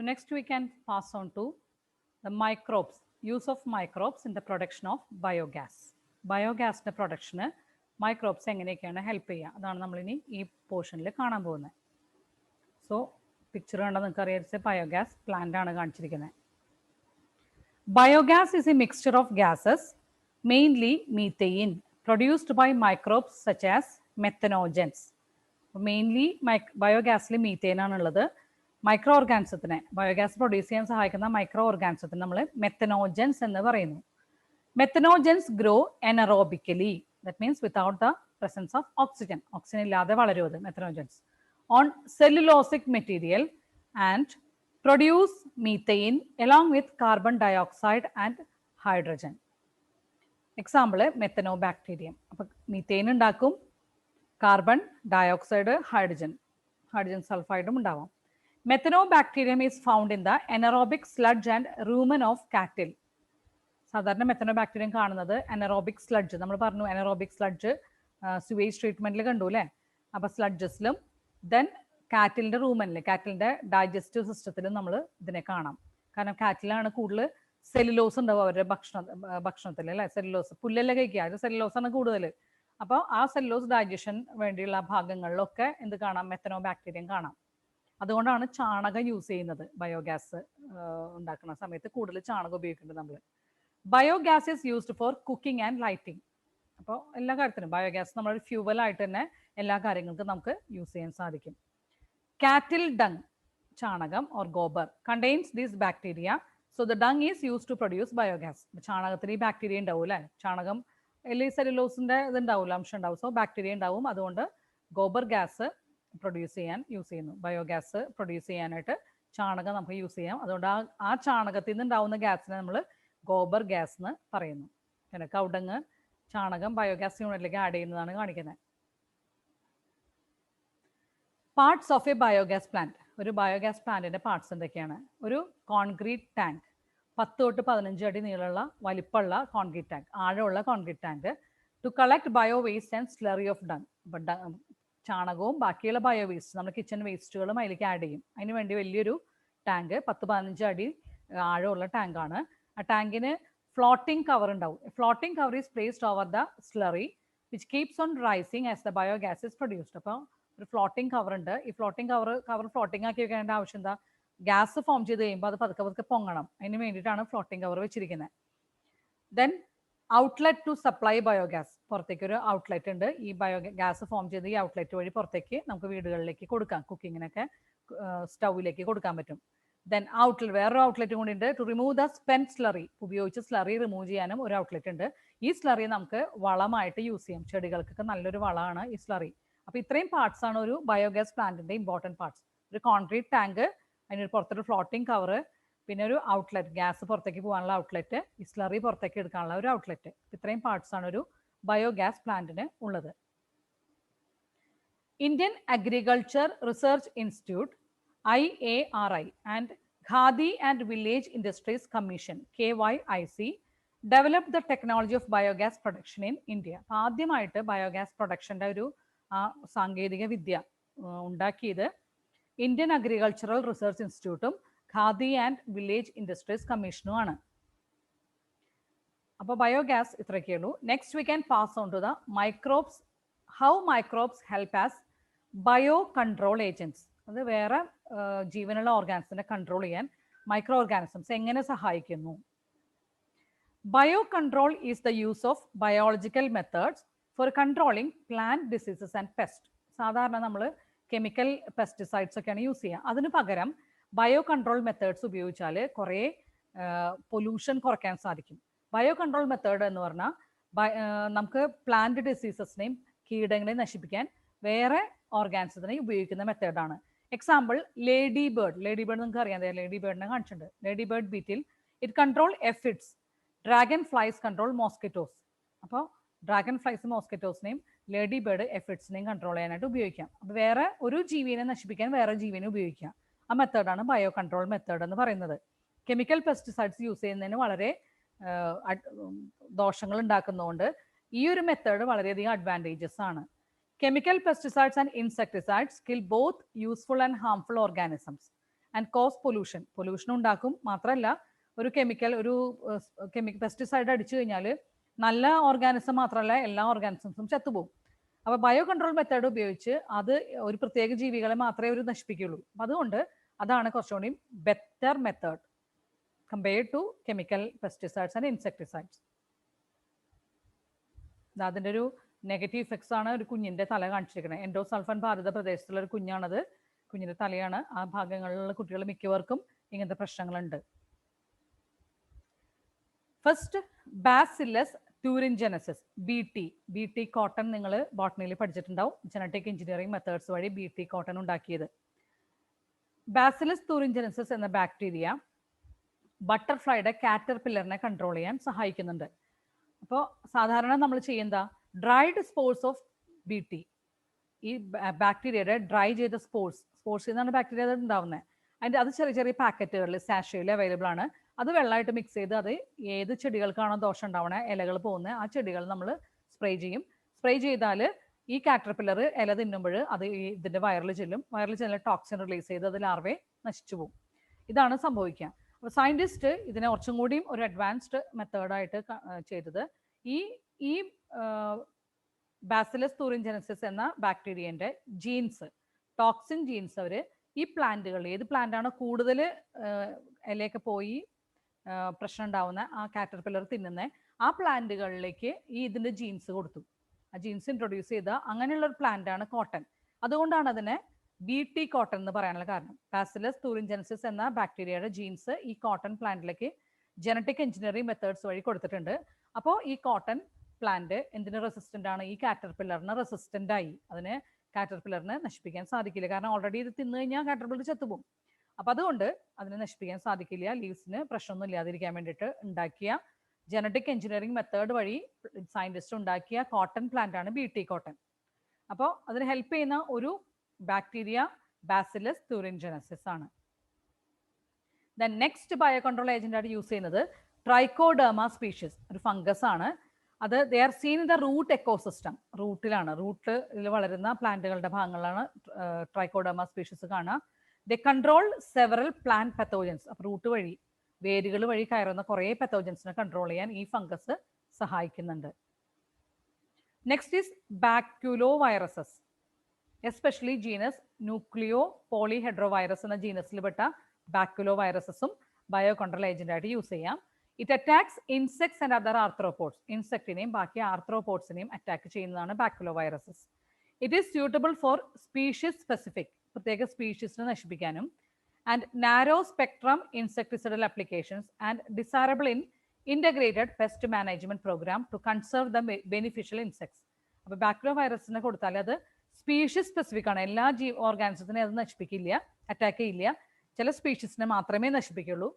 next we can pass on to the microbes, use of microbes in the production of biogas. ബയോഗ്യാസിൻ്റെ പ്രൊഡക്ഷന് microbes എങ്ങനെയൊക്കെയാണ് help ചെയ്യുക, അതാണ് നമ്മളിനി ഈ പോർഷനിൽ കാണാൻ പോകുന്നത്. സോ പിക്ചർ കണ്ടാൽ നിങ്ങൾക്ക് അറിയാം, ബയോഗ്യാസ് പ്ലാന്റ് ആണ് കാണിച്ചിരിക്കുന്നത്. Biogas is a mixture of gases, mainly methane, produced by microbes such as methanogens. Mainly ബയോഗ്യാസിൽ മീതെയിൻ ആണുള്ളത്. മൈക്രോ ഓർഗാനിസത്തിനെ, ബയോഗ്യാസ് പ്രൊഡ്യൂസ് ചെയ്യാൻ സഹായിക്കുന്ന മൈക്രോ ഓർഗാനിസത്തിന് നമ്മൾ മെത്തനോജൻസ് എന്ന് പറയുന്നു. Methanogens grow anaerobically, that means without the presence of oxygen, oxygen ഇല്ലാതെ വളരുന്നത് methanogens, on cellulosic material and produce methane along with carbon dioxide and hydrogen. Example methanobacterium. അപ്പം മീതെയിൻ ഉണ്ടാക്കും, കാർബൺ ഡയോക്സൈഡ്, ഹൈഡ്രജൻ സൾഫൈഡും ഉണ്ടാവാം. Methanobacterium is found in the anaerobic sludge and rumen of cattle. സാധാരണ മെത്തനോബാക്ടീരിയം കാണുന്നത് anaerobic sludge, നമ്മൾ പറഞ്ഞു anaerobic sludge sewage ട്രീറ്റ്മെന്റിൽ കണ്ടു അല്ലേ. അപ്പോൾ സ്ലഡ്ജസിലും ദെൻ കാറ്റിലിൻ്റെ റൂമനിൽ, കാറ്റിലിൻ്റെ ഡൈജസ്റ്റീവ് സിസ്റ്റത്തിലും നമ്മൾ ഇതിനെ കാണാം. കാരണം കാറ്റിലാണ് കൂടുതൽ സെല്ലുലോസ് ഉണ്ടാവും അവരുടെ ഭക്ഷണത്തിൽ അല്ലേ. സെല്ലുലോസ് പുല്ലല്ലേ കഴിക്കുക, അത് സെല്ലുലോസാണ് കൂടുതൽ. അപ്പോൾ ആ സെല്ലുലോസ് ഡൈജഷൻ വേണ്ടിയുള്ള ഭാഗങ്ങളിലൊക്കെ എന്ത് കാണാം, മെത്തനോബാക്ടീരിയം കാണാം. അതുകൊണ്ടാണ് ചാണകം യൂസ് ചെയ്യുന്നത്. ബയോഗ്യാസ് ഉണ്ടാക്കുന്ന സമയത്ത് കൂടുതൽ ചാണകം ഉപയോഗിക്കുന്നുണ്ട് നമ്മൾ. Biogas is used for cooking and lighting. അപ്പോൾ എല്ലാ കാര്യത്തിനും ബയോഗ്യാസ് നമ്മളൊരു ഫ്യൂവലായിട്ട് തന്നെ എല്ലാ കാര്യങ്ങൾക്കും നമുക്ക് യൂസ് ചെയ്യാൻ സാധിക്കും. കാറ്റിൽ ഡങ്, ചാണകം or gobar, contains these bacteria, so the dung is use to produce biogas. ചാണകത്തിന് ഈ ബാക്ടീരിയ ഉണ്ടാവും അല്ലേ. ചാണകം അല്ലെങ്കിൽ സെല്ലുലോസിൻ്റെ ഇതുണ്ടാവില്ല, അംശം ഉണ്ടാവും. സോ ബാക്ടീരിയ ഉണ്ടാവും. അതുകൊണ്ട് ഗോബർ ഗ്യാസ് പ്രൊഡ്യൂസ് ചെയ്യാൻ യൂസ് ചെയ്യുന്നു. ബയോഗ്യാസ് പ്രൊഡ്യൂസ് ചെയ്യാനായിട്ട് ചാണകം നമുക്ക് യൂസ് ചെയ്യാം. അതുകൊണ്ട് ആ ചാണകത്തിൽ നിന്ന് ഉണ്ടാവുന്ന ഗ്യാസിനെ നമ്മൾ ഗോബർ ഗ്യാസ് എന്ന് പറയുന്നു. പിന്നെ കൗഡങ്ങ്, ചാണകം ബയോഗ്യാസ് യൂണിറ്റിലേക്ക് ആഡ് ചെയ്യുന്നതാണ് കാണിക്കുന്നത്. Parts of A biogas plant. ഒരു ബയോഗ്യാസ് പ്ലാന്റിന്റെ പാർട്സ് എന്തൊക്കെയാണ്? ഒരു കോൺക്രീറ്റ് ടാങ്ക്, 10 തൊട്ട് 15 അടി നീളമുള്ള വലിപ്പമുള്ള കോൺക്രീറ്റ് ടാങ്ക്, ആഴമുള്ള concrete tank, to collect bio waste and slurry of dung. ചാണകവും ബാക്കിയുള്ള ബയോ വേസ്റ്റ്, നമ്മൾ കിച്ചൺ വേസ്റ്റുകളും അതിലേക്ക് ആഡ് ചെയ്യും. അതിന് വേണ്ടി വലിയൊരു ടാങ്ക്, 10-15 അടി ആഴമുള്ള ടാങ്കാണ്. ആ ടാങ്കിന് ഫ്ലോട്ടിംഗ് കവർ ഉണ്ടാവും. Floating cover is placed over the slurry which keeps on rising as the biogas is produced. അപ്പോൾ ഒരു ഫ്ലോട്ടിംഗ് കവർ ഉണ്ട്. ഈ ഫ്ലോട്ടിംഗ് കവർ ഫ്ലോട്ടിംഗ് ആക്കി വെക്കേണ്ട ആവശ്യം എന്താ? ഗ്യാസ് ഫോം ചെയ്ത് കഴിയുമ്പോൾ അത് പതുക്കെ പൊങ്ങണം. അതിന് വേണ്ടിയിട്ടാണ് ഫ്ലോട്ടിംഗ് കവർ വെച്ചിരിക്കുന്നത്. Then outlet to supply biogas. പുറത്തേക്ക് ഒരു ഔട്ട്ലെറ്റ് ഉണ്ട്. ഈ ബയോഗ്യാസ് ഫോം ചെയ്ത് ഈ ഔട്ട്ലെറ്റ് വഴി പുറത്തേക്ക് നമുക്ക് വീടുകളിലേക്ക് കൊടുക്കാം. കുക്കിങ്ങിനൊക്കെ സ്റ്റൗവിലേക്ക് കൊടുക്കാൻ പറ്റും. ദെൻ വേറൊരു ഔട്ട്ലെറ്റ് കൂടി ഉണ്ട്, to remove the spend slurry. ഉപയോഗിച്ച് സ്ലറി റിമൂവ് ചെയ്യാനും ഒരു ഔട്ട്ലെറ്റ് ഉണ്ട്. ഈ സ്ലറി നമുക്ക് വളമായിട്ട് യൂസ് ചെയ്യാം. ചെടികൾക്കൊക്കെ നല്ലൊരു വളമാണ് ഈ സ്ലറി. അപ്പോൾ ഇത്രയും പാർട്സ് ആണ് ഒരു ബയോഗ്യാസ് പ്ലാന്റിന്റെ ഇമ്പോർട്ടൻറ്റ് പാർട്സ്. ഒരു കോൺക്രീറ്റ് ടാങ്ക്, അതിനൊരു പുറത്തൊരു ഫ്ലോട്ടിംഗ് കവർ, പിന്നെ ഒരു ഔട്ട്ലെറ്റ്, ഗ്യാസ് പുറത്തേക്ക് പോകാനുള്ള ഔട്ട്ലെറ്റ്, ഈ സ്ലറി പുറത്തേക്ക് എടുക്കാനുള്ള ഒരു ഔട്ട്ലെറ്റ്. ഇത്രയും പാർട്സ് ആണ് ഒരു ബയോഗ്യാസ് പ്ലാന്റിന് ഉള്ളത്. Indian agriculture research institute IARI and Khadi and village industries commission KYIC developed the technology of biogas production in India. ആദ്യമായിട്ട് ബയോഗ്യാസ് പ്രൊഡക്ഷൻ്റെ ഒരു സാങ്കേതിക വിദ്യ ഉണ്ടാക്കിയത് ഇന്ത്യൻ അഗ്രികൾച്ചറൽ റിസർച്ച് ഇൻസ്റ്റിറ്റ്യൂട്ടും ഖാദി ആൻഡ് വില്ലേജ് ഇൻഡസ്ട്രീസ് കമ്മീഷനുമാണ്. അപ്പോൾ ബയോഗ്യാസ് ഇത്രയൊക്കെ ഉള്ളൂ. Next we can pass on to the microbes. How microbes help as bio control agents. അത് വേറെ ജീവനുള്ള ഓർഗാനിസത്തിനെ കൺട്രോൾ ചെയ്യാൻ മൈക്രോ ഓർഗാനിസംസ് എങ്ങനെ സഹായിക്കുന്നു? Bio control is the use of biological methods four controlling plant diseases and pest. സാധാരണ നമ്മൾ chemical pesticides ഒക്കെയാണ് യൂസ് ചെയ്യുക. അതിന് പകരം ബയോ കൺട്രോൾ മെത്തേഡ്സ് ഉപയോഗിച്ചാൽ കുറേ പൊല്യൂഷൻ കുറയ്ക്കാൻ സാധിക്കും. ബയോ കൺട്രോൾ മെത്തേഡ് എന്ന് പറഞ്ഞാൽ നമുക്ക് പ്ലാന്റ് ഡിസീസസിനെയും കീടങ്ങളെയും നശിപ്പിക്കാൻ വേറെ ഓർഗാനിസത്തിനെ ഉപയോഗിക്കുന്ന മെത്തേഡാണ്. എക്സാമ്പിൾ ലേഡി ബേർഡ് നിങ്ങൾക്ക് അറിയാം, ലേഡി ബേർഡിനെ കാണിച്ചിട്ടുണ്ട്. Lady bird beetle it control aphids. Dragon flies control mosquitoes. അപ്പോൾ ഡ്രാഗൺ ഫ്ലൈസ് മോസ്കിറ്റോസിനെയും ലേഡി ബേർഡ് എഫിഡ്സിനെയും കൺട്രോൾ ചെയ്യാനായിട്ട് ഉപയോഗിക്കാം. അപ്പോൾ വേറെ ഒരു ജീവിനെ നശിപ്പിക്കാൻ വേറെ ജീവിനെ ഉപയോഗിക്കാം. ആ മെത്തേഡാണ് ബയോ കൺട്രോൾ മെത്തേഡ് എന്ന് പറയുന്നത്. കെമിക്കൽ പെസ്റ്റിസൈഡ്സ് യൂസ് ചെയ്യുന്നതിന് വളരെ ദോഷങ്ങൾ ഉണ്ടാക്കുന്നതുകൊണ്ട് ഈ ഒരു മെത്തേഡ് വളരെയധികം അഡ്വാൻറ്റേജസ് ആണ്. Chemical pesticides and insecticides kill both useful and harmful organisms. And cause pollution. Pollution ഉണ്ടാക്കും. മാത്രമല്ല ഒരു കെമിക്കൽ പെസ്റ്റിസൈഡ് അടിച്ചു കഴിഞ്ഞാൽ നല്ല ഓർഗാനിസം മാത്രമല്ല എല്ലാ ഓർഗാനിസംസും ചത്തുപോകും. അപ്പോൾ ബയോ കൺട്രോൾ മെത്തേഡ് ഉപയോഗിച്ച് അത് ഒരു പ്രത്യേക ജീവികളെ മാത്രമേ അവർ നശിപ്പിക്കുകയുള്ളൂ. അപ്പം അതുകൊണ്ട് അതാണ് കുറച്ചുകൂടി better method compared to chemical pesticides and insecticides. അതിൻ്റെ ഒരു നെഗറ്റീവ് ഇഫക്ട്സ് ആണ് ഒരു കുഞ്ഞിൻ്റെ തല കാണിച്ചിരിക്കുന്നത്. എൻഡോസൾഫാൻ ബാധിത പ്രദേശത്തുള്ള ഒരു കുഞ്ഞാണത്. കുഞ്ഞിൻ്റെ തലയാണ്. ആ ഭാഗങ്ങളിലുള്ള കുട്ടികൾ മിക്കവർക്കും ഇങ്ങനത്തെ പ്രശ്നങ്ങളുണ്ട്. First bacillus thuringiensis, B T cotton നിങ്ങൾ ബോട്ടണിയിൽ പഠിച്ചിട്ടുണ്ടാവും. ജനറ്റിക് എഞ്ചിനീയറിംഗ് മെത്തേഡ്സ് വഴി ബി ടി കോട്ടൺ ഉണ്ടാക്കിയത്. ബാസിലസ് ട്യൂറിൻജനസിസ് എന്ന ബാക്ടീരിയ ബട്ടർഫ്ലൈയുടെ കാറ്റർപില്ലറിനെ കൺട്രോൾ ചെയ്യാൻ സഹായിക്കുന്നുണ്ട്. അപ്പോൾ സാധാരണ നമ്മൾ ചെയ്യുന്ന dried spores of B T, ഈ ബാക്ടീരിയയുടെ ഡ്രൈ ചെയ്ത സ്പോർട്സിൽ നിന്നാണ് ബാക്ടീരിയ ഉണ്ടാവുന്നത്. അത് ചെറിയ ചെറിയ പാക്കറ്റുകളിൽ സാഷയിൽ അവൈലബിൾ ആണ്. അത് വെള്ളമായിട്ട് മിക്സ് ചെയ്ത് അത് ഏത് ചെടികൾക്കാണോ ദോഷം ഉണ്ടാവണേ, ഇലകൾ പോകുന്നത്, ആ ചെടികൾ നമ്മൾ സ്പ്രേ ചെയ്യും. സ്പ്രേ ചെയ്താൽ ഈ കാറ്റർപില്ലർ ഇല തിന്നുമ്പോൾ അത് ഇതിൻ്റെ വയറിൽ ചെല്ലുന്ന ടോക്സിൻ റിലീസ് ചെയ്ത് അത് ലാർവയെ നശിച്ചു പോകും. ഇതാണ് സംഭവിക്കുക. അപ്പോൾ സയൻറ്റിസ്റ്റ് ഇതിനെ കുറച്ചും കൂടിയും ഒരു അഡ്വാൻസ്ഡ് മെത്തേഡായിട്ട് ചെയ്തത് ഈ ബാസിലസ് ട്യൂറിൻജനസിസ് എന്ന ബാക്ടീരിയൻ്റെ ജീൻസ്, ടോക്സിൻ ജീൻസ് അവർ ഈ പ്ലാന്റുകൾ, ഏത് പ്ലാന്റാണോ കൂടുതൽ ഇലയൊക്കെ പോയി പ്രശ്നം ഉണ്ടാവുന്ന ആ കാറ്റർപില്ലർ തിന്നുന്ന ആ പ്ലാന്റുകളിലേക്ക് ഇതിൻ്റെ ജീൻസ് കൊടുത്തു. ആ ജീൻസ് ഇൻട്രൊഡ്യൂസ് ചെയ്ത അങ്ങനെയുള്ള ഒരു പ്ലാന്റാണ് കോട്ടൺ. അതുകൊണ്ടാണ് അതിനെ ബി ടി കോട്ടൺ എന്ന് പറയാനുള്ള കാരണം. ബാസിലസ് ട്യൂറിൻജനസിസ് എന്ന ബാക്ടീരിയയുടെ ജീൻസ് ഈ കോട്ടൺ പ്ലാന്റിലേക്ക് ജനറ്റിക് എഞ്ചിനീയറിംഗ് മെത്തേഡ്സ് വഴി കൊടുത്തിട്ടുണ്ട്. അപ്പോൾ ഈ കോട്ടൺ പ്ലാന്റ് എന്തിന് റെസിസ്റ്റൻ്റ് ആണ്? ഈ കാറ്റർപില്ലറിന് റെസിസ്റ്റൻ്റ് ആയി. അതിന് കാറ്റർപില്ലറിനെ നശിപ്പിക്കാൻ സാധിക്കില്ല. കാരണം ഓൾറെഡി ഇത് തിന്നു കഴിഞ്ഞാൽ കാറ്റർപില്ലർ ചത്തുപോകും. അപ്പം അതുകൊണ്ട് അതിനെ നശിപ്പിക്കാൻ സാധിക്കില്ല. ലീവ്സിന് പ്രശ്നമൊന്നും ഇല്ലാതിരിക്കാൻ വേണ്ടിയിട്ട് ഉണ്ടാക്കിയ ജനറ്റിക് എഞ്ചിനീയറിംഗ് മെത്തേഡ് വഴി സയൻറ്റിസ്റ്റ് ഉണ്ടാക്കിയ കോട്ടൺ പ്ലാന്റ് ആണ് ബി ടി കോട്ടൺ. അപ്പോൾ അതിന് ഹെൽപ്പ് ചെയ്യുന്ന ഒരു ബാക്ടീരിയ ബാസിലസ് ട്യൂറിൻജനസിസ് ആണ്. Then next bio control agent ആയിട്ട് യൂസ് ചെയ്യുന്നത് ട്രൈക്കോഡെർമ സ്പീഷീസ്, ഒരു ഫംഗസ് ആണ്. അത് they are seen in the root ecosystem. റൂട്ടിൽ വളരുന്ന പ്ലാന്റുകളുടെ ഭാഗങ്ങളിലാണ് ട്രൈക്കോഡെർമ സ്പീഷീസ് കാണുക. They control several plant pathogens. അപ്പോൾ റൂട്ട് വഴി, വേരുകൾ വഴി കയറുന്ന കുറേ പത്തോജൻസിനെ കൺട്രോൾ ചെയ്യാൻ ഈ ഫംഗസ് സഹായിക്കുന്നുണ്ട്. Next is baculoviruses, especially genus nucleopolyhedrovirus എന്ന ജീനസിൽപ്പെട്ട ബാക്യുലോ വൈറസസും ബയോ കൺട്രോൾ ഏജന്റ് ആയിട്ട് യൂസ് ചെയ്യാം. It attacks insects and other arthropods. ഇൻസെക്റ്റിനെയും ബാക്കി ആർത്രോപോഡ്സിനെയും അറ്റാക്ക് ചെയ്യുന്നതാണ് baculoviruses. It is suitable for species specific, പ്രത്യേക സ്പീഷീസിനെ നശിപ്പിക്കാനും, and narrow spectrum insecticidal applications and desirable in integrated pest management programme to conserve the beneficial insects. അപ്പോൾ ബാക്യുലോ വൈറസിനെ കൊടുത്താൽ അത് സ്പീഷീസ് സ്പെസിഫിക് ആണ്. എല്ലാ ഓർഗാനിസത്തിനെ അത് നശിപ്പിക്കില്ല, അറ്റാക്ക് ചെയ്യില്ല. ചില സ്പീഷീസിനെ മാത്രമേ നശിപ്പിക്കുള്ളൂ.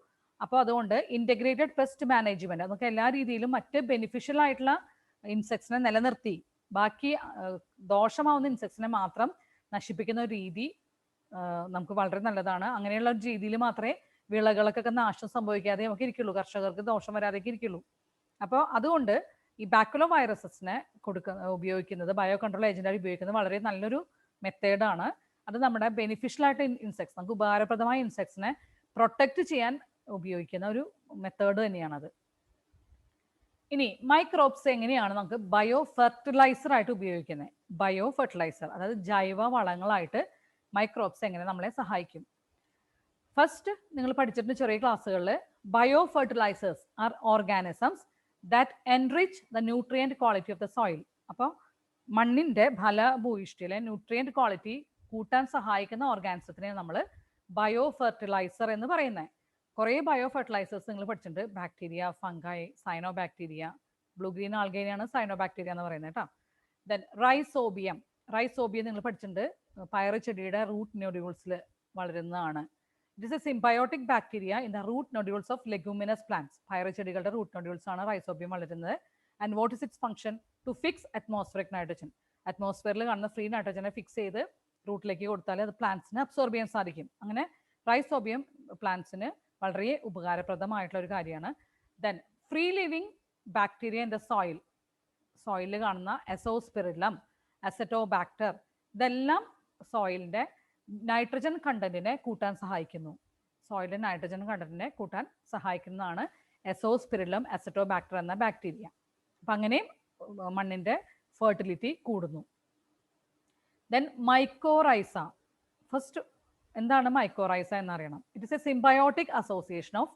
അപ്പോൾ അതുകൊണ്ട് ഇൻ്റഗ്രേറ്റഡ് പെസ്റ്റ് മാനേജ്മെന്റ്, നമുക്ക് എല്ലാ രീതിയിലും മറ്റ് ബെനിഫിഷ്യൽ ആയിട്ടുള്ള ഇൻസെക്ട്സിനെ നിലനിർത്തി ബാക്കി ദോഷമാവുന്ന ഇൻസെക്ട്സിനെ മാത്രം നശിപ്പിക്കുന്ന ഒരു രീതി നമുക്ക് വളരെ നല്ലതാണ്. അങ്ങനെയുള്ള ഒരു രീതിയിൽ മാത്രമേ വിളകൾക്കൊക്കെ നാശം സംഭവിക്കാതെ നമുക്ക് ഇരിക്കുള്ളൂ, കർഷകർക്ക് ദോഷം വരാതെയൊക്കെ ഇരിക്കുള്ളൂ. അപ്പോൾ അതുകൊണ്ട് ഈ ബാക്യുലോ വൈറസസിനെ ഉപയോഗിക്കുന്നത്, ബയോ കൺട്രോൾ ഏജന്റായി ഉപയോഗിക്കുന്നത് വളരെ നല്ലൊരു മെത്തേഡാണ്. അത് നമ്മുടെ ബെനിഫിഷ്യൽ ആയിട്ട് ഇൻസെക്ട്സ്, നമുക്ക് ഉപകാരപ്രദമായ ഇൻസെക്ട്സിനെ പ്രൊട്ടക്റ്റ് ചെയ്യാൻ ഉപയോഗിക്കുന്ന ഒരു മെത്തേഡ് തന്നെയാണത്. ഇനി മൈക്രോബ്സ് എങ്ങനെയാണ് നമുക്ക് ബയോ ഫെർട്ടിലൈസർ ആയിട്ട് ഉപയോഗിക്കുന്നത്? ബയോ ഫെർട്ടിലൈസർ, അതായത് ജൈവ വളങ്ങളായിട്ട് മൈക്രോബ്സ് എങ്ങനെ നമ്മളെ സഹായിക്കും? ഫസ്റ്റ് നിങ്ങൾ പഠിച്ചിട്ടുണ്ട് ചെറിയ ക്ലാസ്സുകളിൽ, bio fertilisers are organisms that enrich the nutrient quality of the soil. അപ്പോൾ മണ്ണിൻ്റെ ഫലഭൂയിഷ്ടിയിലെ ന്യൂട്രിയൻറ്റ് ക്വാളിറ്റി കൂട്ടാൻ സഹായിക്കുന്ന ഓർഗാനിസത്തിനെ നമ്മൾ ബയോ ഫെർട്ടിലൈസർ എന്ന് പറയുന്നത്. കുറേ ബയോ ഫെർട്ടിലൈസേഴ്സ് നിങ്ങൾ പഠിച്ചിട്ടുണ്ട്. Bacteria, fungi, cyanobacteria, blue green ആൽഗേനെയാണ് സൈനോ ബാക്ടീരിയ എന്ന് പറയുന്നത് കേട്ടോ. ദെൻ റൈസോബിയം നിങ്ങൾ പഠിച്ചിട്ടുണ്ട്. പയറ് ചെടിയുടെ റൂട്ട് നോഡ്യൂൾസിൽ വളരുന്നതാണ്. It is a symbiotic bacteria in the root nodules of leguminous plants. പയറ് ചെടികളുടെ റൂട്ട് നോഡ്യൂൾസ് ആണ് റൈസോബിയം വളരുന്നത്. And what is its function? To fix atmospheric nitrogen. അറ്റ്മോസ്ഫിയറിൽ കാണുന്ന ഫ്രീ നൈട്രജനെ ഫിക്സ് ചെയ്ത് റൂട്ടിലേക്ക് കൊടുത്താൽ അത് പ്ലാന്റ്സിന് അബ്സോർബ് ചെയ്യാൻ സാധിക്കും. അങ്ങനെ റൈസോബിയം പ്ലാന്റ്സിന് വളരെ ഉപകാരപ്രദമായിട്ടുള്ള ഒരു കാര്യമാണ്. Then free living bacteria in the സോയിലിൽ കാണുന്ന എസോസ്പിറിലം, അസറ്റോബാക്ടർ, ഇതെല്ലാം സോയിലിൻ്റെ നൈട്രജൻ കണ്ടന്റിനെ കൂട്ടാൻ സഹായിക്കുന്നു. സോയിലിലെ നൈട്രജൻ കണ്ടന്റിനെ കൂട്ടാൻ സഹായിക്കുന്നതാണ് എസോസ്പിരില്ലം അസറ്റോബാക്ടർ എന്ന ബാക്ടീരിയ. അപ്പം അങ്ങനെ മണ്ണിൻ്റെ ഫെർട്ടിലിറ്റി കൂടുന്നു. Then mycorrhiza. ഫസ്റ്റ് എന്താണ് മൈക്കോറൈസ എന്നറിയണം. It is a symbiotic association of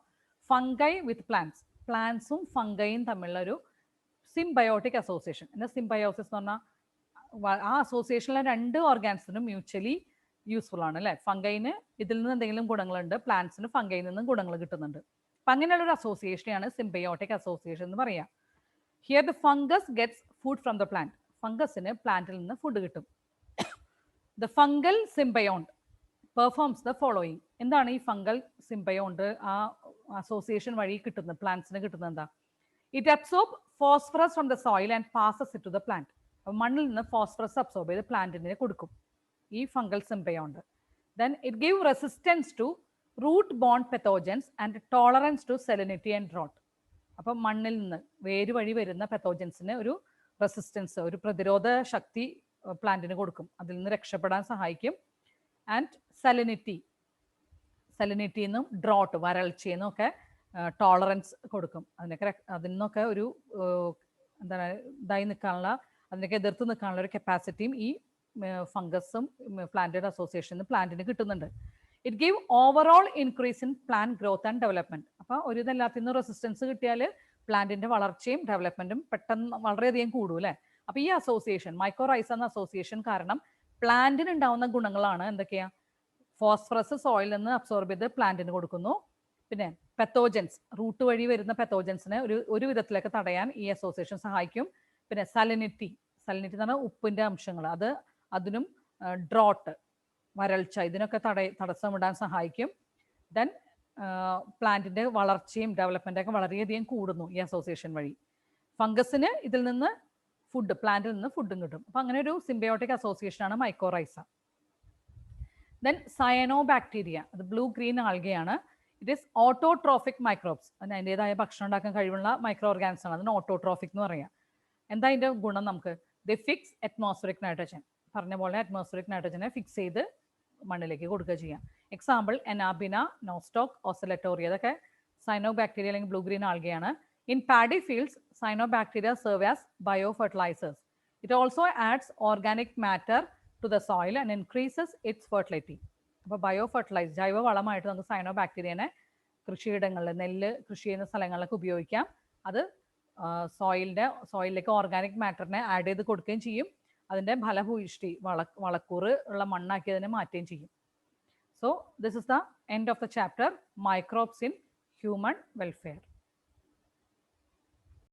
fungi with plants. പ്ലാന്റ്സും ഫംഗൈയും തമ്മിലുള്ള ഒരു സിംബയോട്ടിക് അസോസിയേഷൻ. എന്താ സിംബയോസിസ് എന്ന് പറഞ്ഞാൽ ആ അസോസിയേഷനിലെ രണ്ട് ഓർഗാൻസിനും മ്യൂച്വലി യൂസ്ഫുൾ ആണ് അല്ലേ. ഫംഗൈന് ഇതിൽ നിന്ന് എന്തെങ്കിലും ഗുണങ്ങളുണ്ട്, പ്ലാന്റ്സിന് ഫംഗൈയിൽ നിന്നും ഗുണങ്ങൾ കിട്ടുന്നുണ്ട്. അപ്പം അങ്ങനെയുള്ളൊരു അസോസിയേഷനെയാണ് സിംബയോട്ടിക് അസോസിയേഷൻ എന്ന് പറയുക. Here the fungus gets food from the plant. ഫംഗസിന് പ്ലാന്റിൽ നിന്ന് ഫുഡ് കിട്ടും. The fungal symbiont performs the following. എന്താണ് ഈ ഫംഗൽ സിംബയോണ്ട് ആ അസോസിയേഷൻ വഴി കിട്ടുന്നത്, പ്ലാന്റ്സിന് കിട്ടുന്നത് എന്താ? It absorb phosphorus from the soil and passes it to the plant. അപ്പം മണ്ണിൽ നിന്ന് ഫോസ്ഫറസ് അബ്സോർബ് ചെയ്ത് പ്ലാന്റിന് കൊടുക്കും ഈ fungal symbiont. Then it give resistance to root borne pathogens and tolerance to salinity and drought. അപ്പം മണ്ണിൽ നിന്ന് വേര് വഴി വരുന്ന പെത്തോജൻസിന് ഒരു റെസിസ്റ്റൻസ്, ഒരു പ്രതിരോധ ശക്തി പ്ലാന്റിന് കൊടുക്കും. അതിൽ നിന്ന് രക്ഷപ്പെടാൻ സഹായിക്കും. ആൻഡ് സെലിനിറ്റിന്നും ഡ്രോട്ട് വരൾച്ചയെന്നും ഒക്കെ ടോളറൻസ് കൊടുക്കും. അതിൽ നിന്നൊക്കെ ഒരു എന്താണ് ഇതായി നിൽക്കാനുള്ള, അതിനൊക്കെ എതിർത്ത് നിൽക്കാനുള്ള ഒരു കപ്പാസിറ്റിയും ഈ ഫംഗസും പ്ലാന്റഡ് അസോസിയേഷനിൽ പ്ലാന്റിന് കിട്ടുന്നുണ്ട്. It give overall increase in plant growth and development. അപ്പോൾ ഒരു ഇതെല്ലാത്തിൽ നിന്നും റെസിസ്റ്റൻസ് കിട്ടിയാൽ പ്ലാന്റിന്റെ വളർച്ചയും ഡെവലപ്മെന്റും പെട്ടെന്ന് വളരെയധികം കൂടും അല്ലേ. അപ്പോൾ ഈ അസോസിയേഷൻ, മൈക്കോറൈസ എന്ന അസോസിയേഷൻ കാരണം പ്ലാന്റിന് ഉണ്ടാവുന്ന ഗുണങ്ങളാണ് എന്തൊക്കെയാ? ഫോസ്ഫറസ് സോയിൽ നിന്ന് അബ്സോർബ് ചെയ്ത് പ്ലാന്റിന് കൊടുക്കുന്നു. പിന്നെ പെത്തോജൻസ്, റൂട്ട് വഴി വരുന്ന പെത്തോജൻസിനെ ഒരു വിധത്തിലേക്ക് തടയാൻ ഈ അസോസിയേഷൻ സഹായിക്കും. പിന്നെ സലിനിറ്റി എന്ന് പറഞ്ഞാൽ ഉപ്പിന്റെ അംശങ്ങൾ, അതിനും ഡ്രോട്ട് വരൾച്ച ഇതിനൊക്കെ തടസ്സമിടാൻ സഹായിക്കും. ദെൻ പ്ലാന്റിന്റെ വളർച്ചയും ഡെവലപ്മെന്റൊക്കെ വളരെയധികം കൂടുന്നു ഈ അസോസിയേഷൻ വഴി. ഫംഗസിന് ഇതിൽ നിന്ന് ഫുഡ്, പ്ലാന്റിൽ നിന്ന് ഫുഡും കിട്ടും. അപ്പം അങ്ങനെ ഒരു സിംബയോട്ടിക് അസോസിയേഷനാണ് മൈക്കോറൈസ. ദെൻ സയനോബാക്ടീരിയ, അത് ബ്ലൂ ഗ്രീൻ ആൽഗയാണ്. It is autotrophic microbes. അതിന് അതിൻ്റെതായ ഭക്ഷണം ഉണ്ടാക്കാൻ കഴിവുള്ള മൈക്രോ ഓർഗാൻസ് ആണ്. അതിന് ഓട്ടോട്രോഫിക് എന്ന് പറയാം. എന്താ അതിൻ്റെ ഗുണം? നമുക്ക് ദി ഫിക്സ് അറ്റ്മോസ്ഫിയറിക് നൈട്രജൻ. പറഞ്ഞ പോലെ അറ്റ്മോസ്ഫിയറിക് നൈട്രജനെ ഫിക്സ് ചെയ്ത് മണ്ണിലേക്ക് കൊടുക്കുക ചെയ്യാം. എക്സാമ്പിൾ എനാബിന, നോസ്റ്റോക്ക്, ഓസലറ്റോറിയ, അതൊക്കെ സൈനോബാക്ടീരിയ അല്ലെങ്കിൽ ബ്ലൂ ഗ്രീൻ ആൽഗയാണ്. In paddy fields cyanobacteria serve as bio fertilisers. It also adds organic matter to the soil and increases its fertility. അപ്പോൾ ബയോ ഫെർട്ടിലൈസ്, ജൈവ വളമായിട്ട് നമുക്ക് സൈനോബാക്ടീരിയനെ കൃഷിയിടങ്ങളിൽ, നെല്ല് കൃഷി ചെയ്യുന്ന സ്ഥലങ്ങളിലൊക്കെ ഉപയോഗിക്കാം. അത് സോയിലിലേക്ക് ഓർഗാനിക് മാറ്ററിനെ ആഡ് ചെയ്ത് കൊടുക്കുകയും ചെയ്യും. അതിൻ്റെ ഫലഭൂയിഷ്ടി, വളക്കൂറ് ഉള്ള മണ്ണാക്കി അതിനെ മാറ്റുകയും ചെയ്യും. So this is the end of the chapter microbes in human welfare.